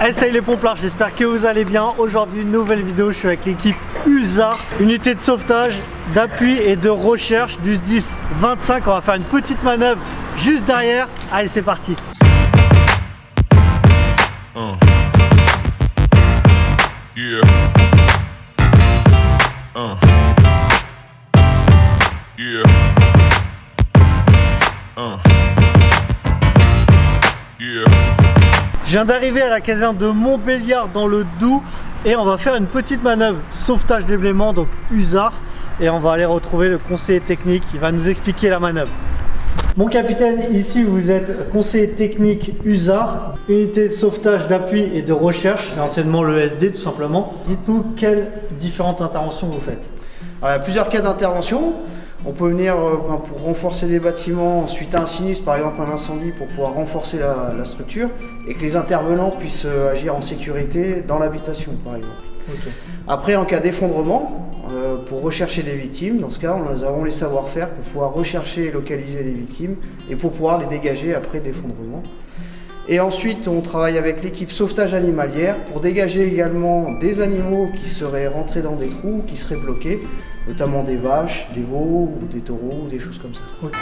Hey, salut les pomplards, j'espère que vous allez bien. Aujourd'hui, nouvelle vidéo, je suis avec l'équipe USAR, unité de sauvetage, d'appui et de recherche du 10-25. On va faire une petite manœuvre juste derrière. Allez, c'est parti. Yeah. Yeah. Yeah. Je viens d'arriver à la caserne de Montbéliard dans le Doubs et on va faire une petite manœuvre sauvetage d'éléments, donc USAR, et on va aller retrouver le conseiller technique, il va nous expliquer la manœuvre. Mon capitaine, ici vous êtes conseiller technique USAR, unité de sauvetage d'appui et de recherche, c'est anciennement le SD tout simplement. Dites-nous quelles différentes interventions vous faites. Alors, il y a plusieurs cas d'intervention. On peut venir pour renforcer des bâtiments suite à un sinistre, par exemple un incendie, pour pouvoir renforcer la structure et que les intervenants puissent agir en sécurité dans l'habitation, par exemple. Okay. Après, en cas d'effondrement, pour rechercher des victimes, dans ce cas, nous avons les savoir-faire pour pouvoir rechercher et localiser les victimes et pour pouvoir les dégager après d'effondrement. Et ensuite, on travaille avec l'équipe sauvetage animalière pour dégager également des animaux qui seraient rentrés dans des trous, qui seraient bloqués, notamment des vaches, des veaux, ou des taureaux, ou des choses comme ça. Okay.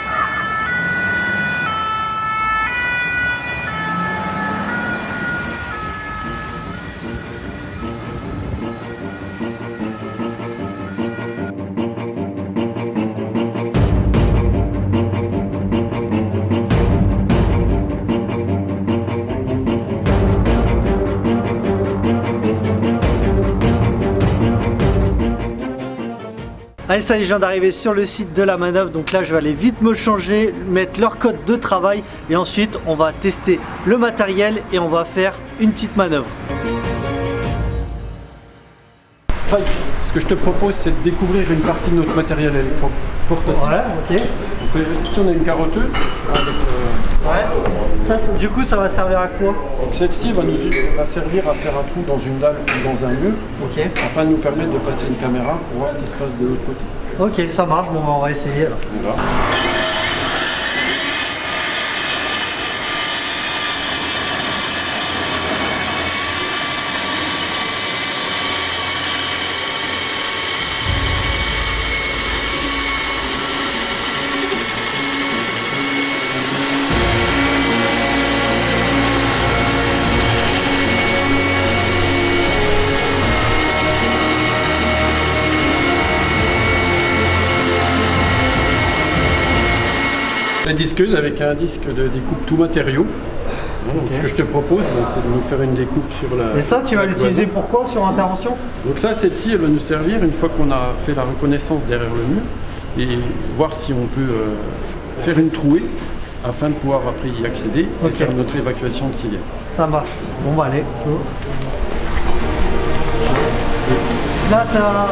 Allez, ça y est, je viens d'arriver sur le site de la manœuvre, donc là je vais aller vite me changer, mettre leur code de travail et ensuite on va tester le matériel et on va faire une petite manœuvre. Strike, ce que je te propose, c'est de découvrir une partie de notre matériel électroportatif. Voilà, ok. Donc, ici on a une carotteuse avec, ouais. Ça, du coup ça va servir à quoi? donc celle-ci va servir à faire un trou dans une dalle ou dans un mur, Ok. afin de nous permettre de passer une caméra pour voir ce qui se passe de l'autre côté. Ok, ça marche, bon on va essayer alors. Voilà. La disqueuse avec un disque de découpe tout matériau. Donc, ce que je te propose, c'est de nous faire une découpe sur la... Et ça tu vas la l'utiliser cloison. pourquoi sur intervention? Donc ça, celle-ci, elle va nous servir une fois qu'on a fait la reconnaissance derrière le mur et voir si on peut faire une trouée afin de pouvoir après y accéder et Ok. faire notre évacuation de cilière. Ça marche. Bon bah allez. Là t'as...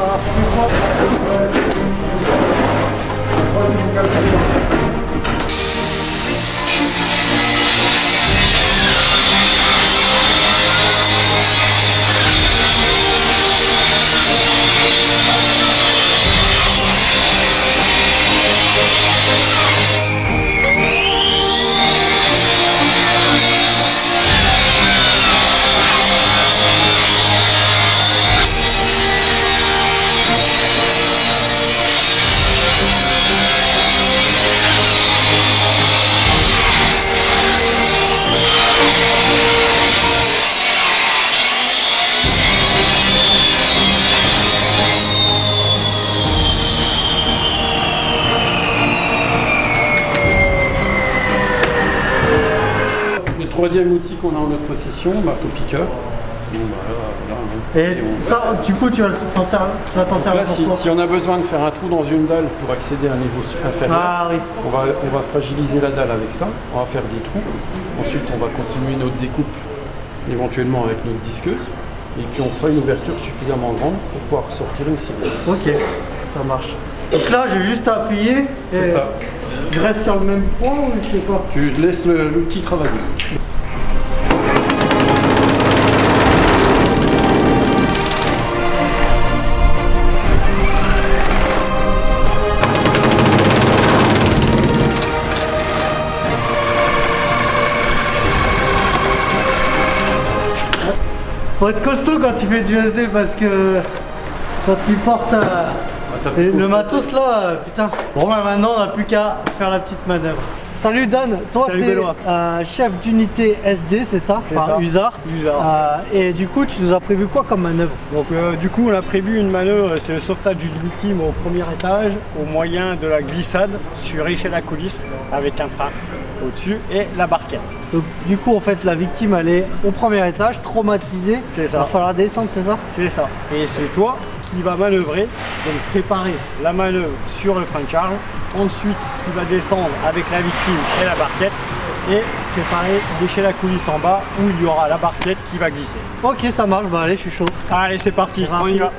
Le troisième outil qu'on a en notre possession, marteau-piqueur. Bon, bah, là, Et ça, du coup, tu vas t'en servir là, pour si on a besoin de faire un trou dans une dalle pour accéder à un niveau inférieur, Ah oui. on va fragiliser la dalle avec ça, on va faire des trous. Ensuite, on va continuer notre découpe éventuellement avec notre disqueuse. Et puis, on fera une ouverture suffisamment grande pour pouvoir sortir une cible. Ok, ça marche. Donc là, j'ai juste à appuyer. Et C'est ça. je reste sur le même point ou je sais pas? Tu laisses l'outil travailler. Faut être costaud quand tu fais du SD parce que quand tu portes le matos là, putain. Bon bah maintenant on n'a plus qu'à faire la petite manœuvre. Salut Dan, toi t'es chef d'unité SD, c'est ça? C'est ça. USAR. Et du coup tu nous as prévu quoi comme manœuvre? Donc du coup on a prévu une manœuvre, c'est le sauvetage d'une victime au premier étage au moyen de la glissade sur échelle à coulisses avec un frein au-dessus et la barquette. Donc du coup en fait la victime elle est au premier étage, traumatisée. C'est ça. Il va falloir descendre, c'est ça? C'est ça. Et c'est toi qui va manœuvrer, donc préparer la manœuvre sur le frein de charge. Ensuite tu vas descendre avec la victime et la barquette et préparer l'échelle à coulisses en bas où il y aura la barquette qui va glisser. Ok ça marche, bah allez je suis chaud. Allez c'est parti, on y va.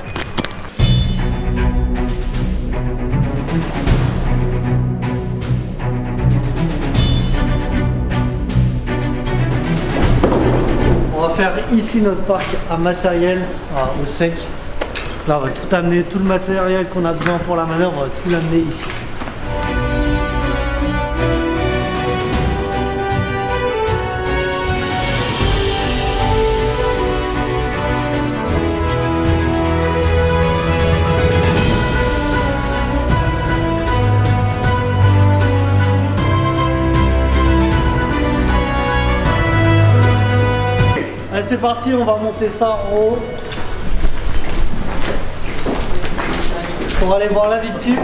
On va faire ici notre parc à matériel au sec. Là on va tout amener, tout le matériel qu'on a besoin pour la manœuvre, on va tout l'amener ici. Allez c'est parti, on va monter ça en haut. On va aller voir la victime.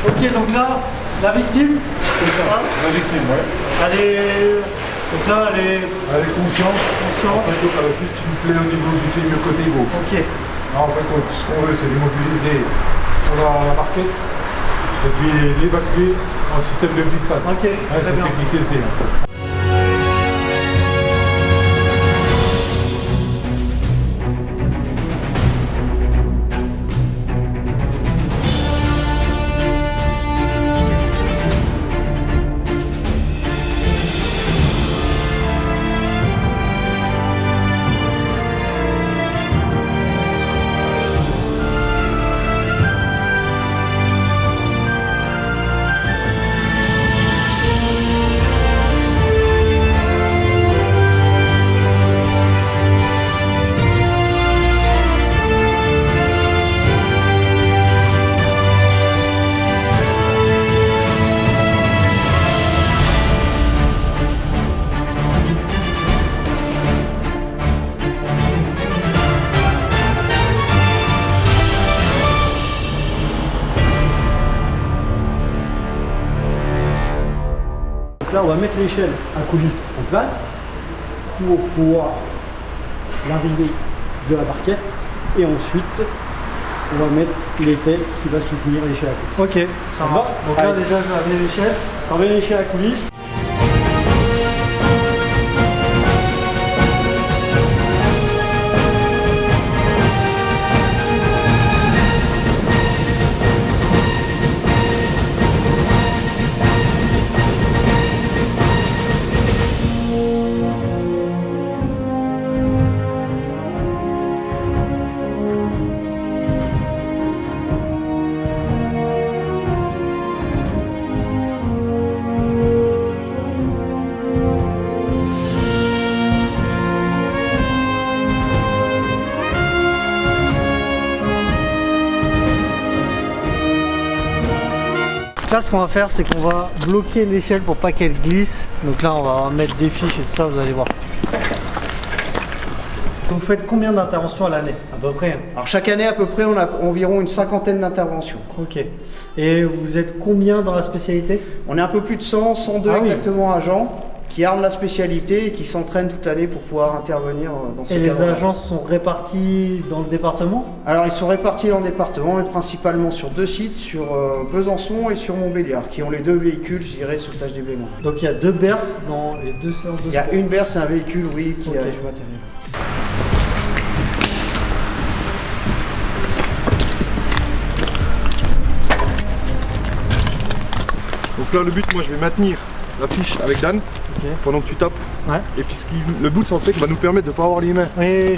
Ok donc là, la victime. C'est ça, la victime, ouais. Elle est... Donc là elle est... Elle est consciente. En fait, donc, elle a juste une plaie au niveau du film de côté gauche. Ok. Là, en fait, donc, ce qu'on veut, c'est l'immobiliser sur la barquette et puis l'évacuer en système de glissade. Ok, ouais, très c'est bien. technique SD. Là, on va mettre l'échelle à coulisses en place pour pouvoir l'arrivée de la barquette et ensuite on va mettre l'étel qui va soutenir l'échelle à coulisses. Ok, ça marche. Donc là Allez. déjà je vais amener l'échelle. On met l'échelle à coulisses. Là ce qu'on va faire c'est qu'on va bloquer l'échelle pour pas qu'elle glisse. Donc là on va mettre des fiches et tout ça, vous allez voir. Vous faites combien d'interventions à l'année à peu près? Alors chaque année à peu près on a environ une cinquantaine d'interventions. Ok. Et vous êtes combien dans la spécialité? On est un peu plus de 100, 102 Ah oui. exactement agents qui arment la spécialité et qui s'entraînent toute l'année pour pouvoir intervenir dans ce Et les cadre-là. agents sont répartis dans le département? Alors ils sont répartis dans le département, mais principalement sur deux sites, sur Besançon et sur Montbéliard, qui ont les deux véhicules, je dirais, sauvetage d'éléments. Donc il y a 2 berces dans les 2 séances de Il y a sport. une berce et un véhicule, oui, qui Ok. a du matériel. Donc là, le but, moi, je vais maintenir la fiche avec Dan pendant que tu tapes. Ouais. Et puis le boot en fait va nous permettre de ne pas avoir les mains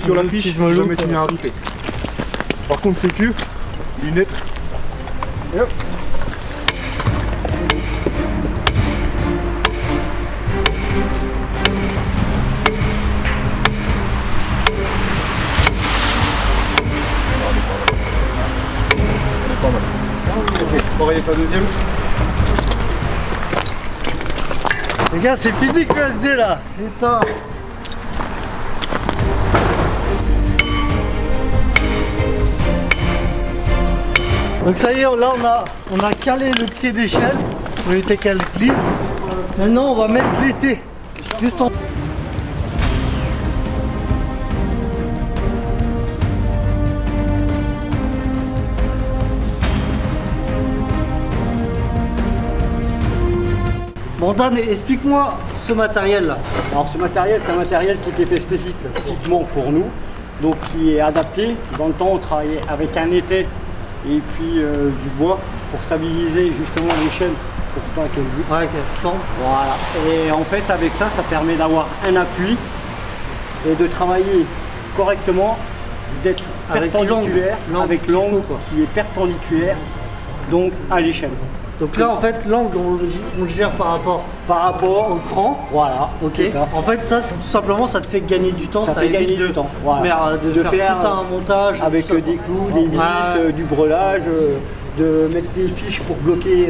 sur la fiche si jamais tu viens à ripper. Par contre sécu, lunettes. Et hop. Pareil avec la deuxième. Les gars, c'est physique le SD là. Putain. Donc ça y est, là on a calé le pied d'échelle pour éviter qu'elle glisse. Maintenant on va mettre l'été juste en... Bon Dan, explique-moi ce matériel là. Alors ce matériel, c'est un matériel qui était fait spécifiquement pour nous, donc qui est adapté. Dans le temps, on travaillait avec un étai et puis du bois pour stabiliser justement l'échelle pour pas qu'elle bouge. Ouais, qu'elle forme. Voilà. Et en fait, avec ça, ça permet d'avoir un appui et de travailler correctement, d'être Avec perpendiculaire, l'angle avec qu'il faut, l'angle quoi. qui est perpendiculaire, donc à l'échelle. Donc là en fait l'angle on le gère par rapport Par rapport au cran. Voilà, Ok. c'est ça. En fait ça tout simplement ça te fait gagner du temps, Ça fait évite gagner de, du temps, voilà. de faire tout un montage avec tout ça. des clous, des vis, Ouais. du breulage, de mettre des fiches pour bloquer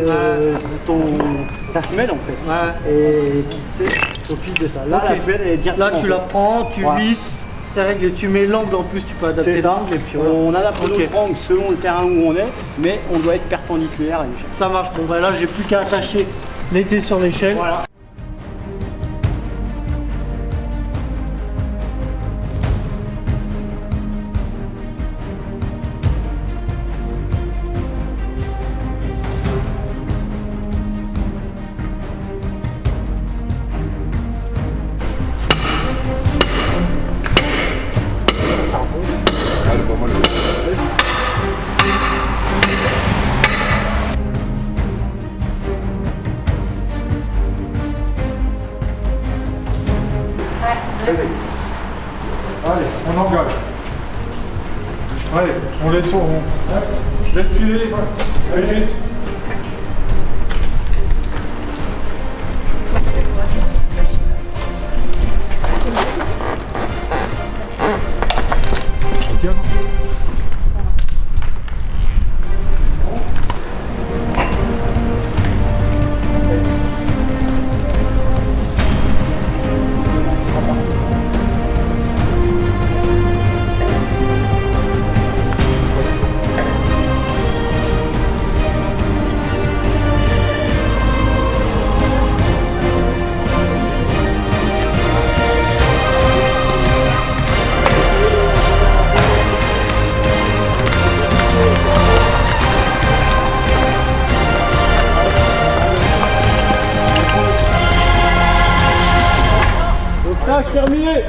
ta semelle en fait. Ouais. Et qui fait au fil de ça. Là Ok. la semelle elle est directement. Là tu la prends, tu Voilà. visses, c'est réglé, tu mets l'angle en plus, tu peux adapter C'est ça. l'angle et puis voilà. On adapte Ok. notre angle selon le terrain où on est, mais on doit être perpendiculaire à l'échelle. Ça marche, bon bah là j'ai plus qu'à attacher l'été sur l'échelle. Voilà. Ça remonte. Ah, le pas mal. Allez, on engage. Allez, on laisse laisse filer. Régis. Tiens. Montage terminé.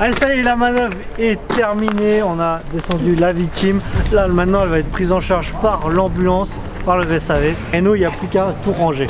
Allez ça y est, la manœuvre est terminée, on a descendu la victime. Là maintenant elle va être prise en charge par l'ambulance, par le VSAV. Et nous il n'y a plus qu'à tout ranger.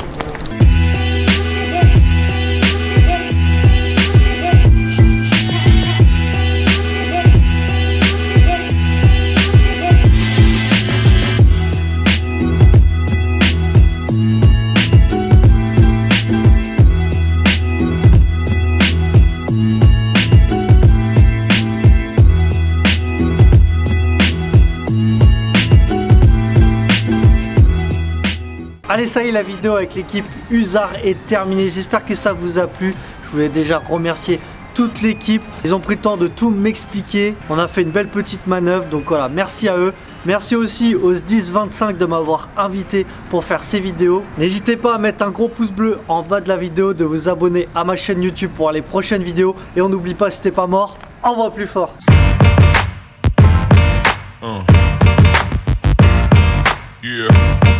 Allez ça y est, la vidéo avec l'équipe Usar est terminée, j'espère que ça vous a plu. Je voulais déjà remercier toute l'équipe, ils ont pris le temps de tout m'expliquer. On a fait une belle petite manœuvre, donc voilà, merci à eux. Merci aussi aux 1025 de m'avoir invité pour faire ces vidéos. N'hésitez pas à mettre un gros pouce bleu en bas de la vidéo, de vous abonner à ma chaîne YouTube pour les prochaines vidéos. Et on n'oublie pas, si t'es pas mort, envoie plus fort. Yeah.